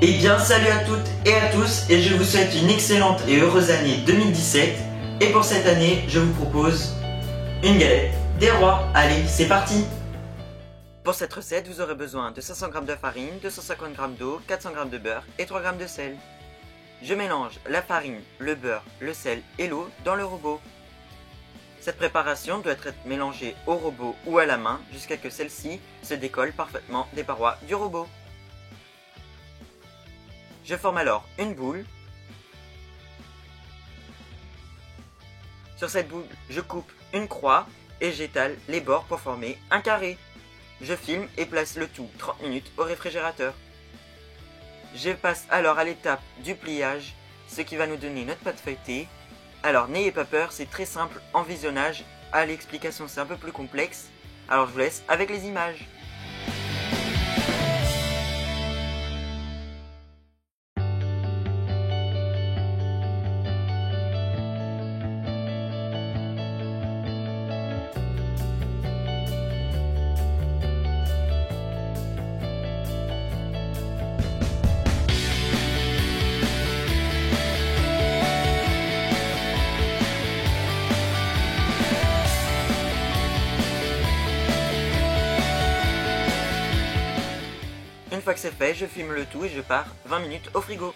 Eh bien salut à toutes et à tous et je vous souhaite une excellente et heureuse année 2017. Et pour cette année, je vous propose une galette des rois. Allez, c'est parti! Pour cette recette, vous aurez besoin de 500 g de farine, 250 g d'eau, 400 g de beurre et 3 g de sel. Je mélange la farine, le beurre, le sel et l'eau dans le robot. Cette préparation doit être mélangée au robot ou à la main jusqu'à ce que celle-ci se décolle parfaitement des parois du robot. Je forme alors une boule. Sur cette boule, je coupe une croix et j'étale les bords pour former un carré. Je filme et place le tout 30 minutes au réfrigérateur. Je passe alors à l'étape du pliage, ce qui va nous donner notre pâte feuilletée. Alors n'ayez pas peur, c'est très simple en visionnage. À l'explication c'est un peu plus complexe. Alors je vous laisse avec les images. Une fois que c'est fait, je filme le tout et je pars 20 minutes au frigo.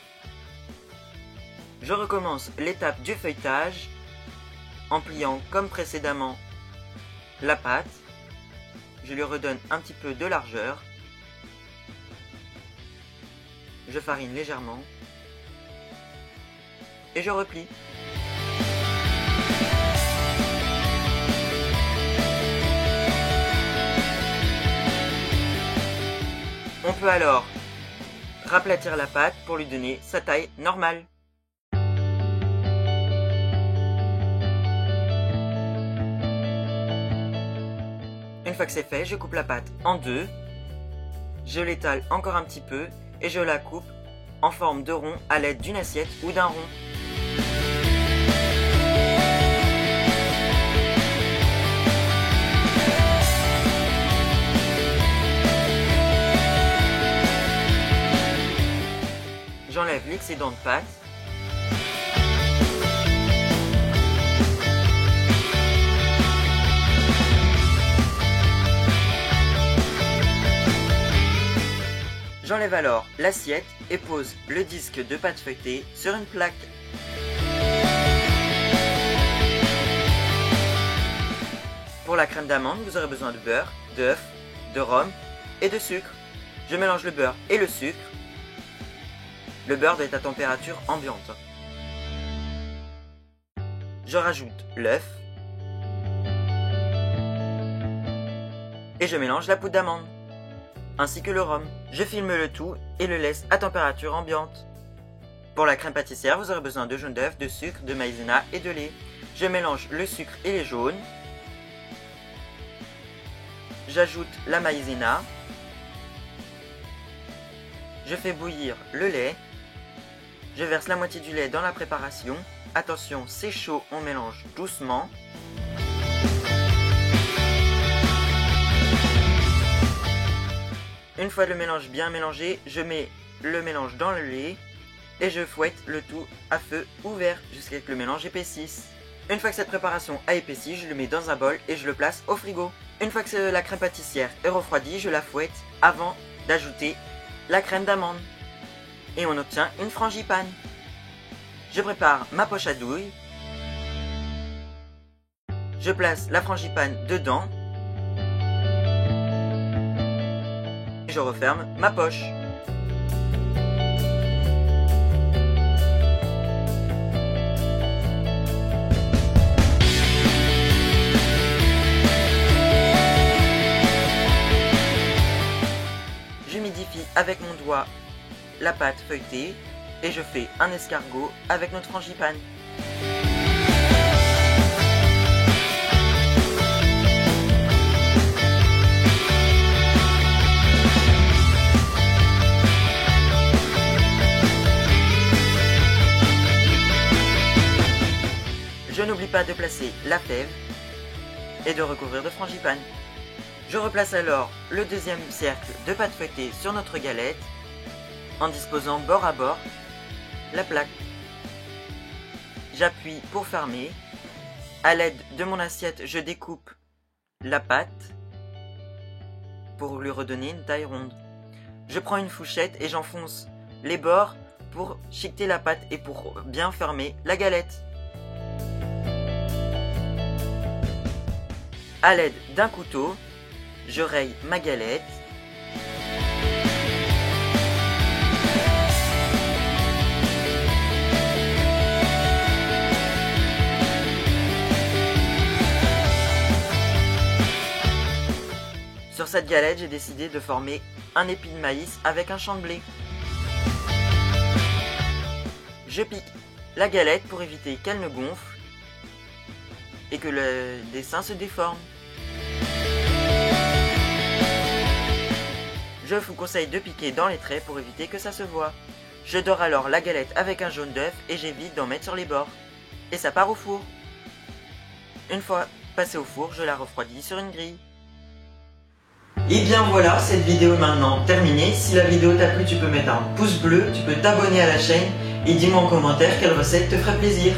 Je recommence l'étape du feuilletage en pliant comme précédemment la pâte. Je lui redonne un petit peu de largeur. Je farine légèrement et je replie. On peut alors raplatir la pâte pour lui donner sa taille normale. Une fois que c'est fait, je coupe la pâte en deux. Je l'étale encore un petit peu et je la coupe en forme de rond à l'aide d'une assiette ou d'un rond. J'enlève l'excédent de pâte. J'enlève alors l'assiette et pose le disque de pâte feuilletée sur une plaque. Pour la crème d'amande, vous aurez besoin de beurre, d'œuf, de rhum et de sucre. Je mélange le beurre et le sucre. Le beurre doit être à température ambiante. Je rajoute l'œuf et je mélange la poudre d'amande ainsi que le rhum. Je filme le tout et le laisse à température ambiante. Pour la crème pâtissière, vous aurez besoin de jaune d'œuf, de sucre, de maïzena et de lait. Je mélange le sucre et les jaunes. J'ajoute la maïzena. Je fais bouillir le lait. Je verse la moitié du lait dans la préparation. Attention, c'est chaud, on mélange doucement. Une fois le mélange bien mélangé, je mets le mélange dans le lait et je fouette le tout à feu ouvert jusqu'à ce que le mélange épaississe. Une fois que cette préparation a épaissi, je le mets dans un bol et je le place au frigo. Une fois que la crème pâtissière est refroidie, je la fouette avant d'ajouter la crème d'amande. Et on obtient une frangipane. Je prépare ma poche à douille. Je place la frangipane dedans. Et je referme ma poche. J'humidifie avec mon doigt la pâte feuilletée et je fais un escargot avec notre frangipane. Je n'oublie pas de placer la fève et de recouvrir de frangipane. Je replace alors le deuxième cercle de pâte feuilletée sur notre galette. en disposant bord à bord la plaque. J'appuie pour fermer. À l'aide de mon assiette, je découpe la pâte pour lui redonner une taille ronde. Je prends une fourchette et j'enfonce les bords pour chiqueter la pâte et pour bien fermer la galette. À l'aide d'un couteau, je raye ma galette. Sur cette galette, j'ai décidé de former un épi de maïs avec un champ de blé. Je pique la galette pour éviter qu'elle ne gonfle et que le dessin se déforme. Je vous conseille de piquer dans les traits pour éviter que ça se voie. Je dore alors la galette avec un jaune d'œuf et j'évite d'en mettre sur les bords. Et ça part au four. Une fois passée au four, je la refroidis sur une grille. Et bien voilà, cette vidéo est maintenant terminée. Si la vidéo t'a plu, tu peux mettre un pouce bleu, tu peux t'abonner à la chaîne et dis-moi en commentaire quelle recette te ferait plaisir.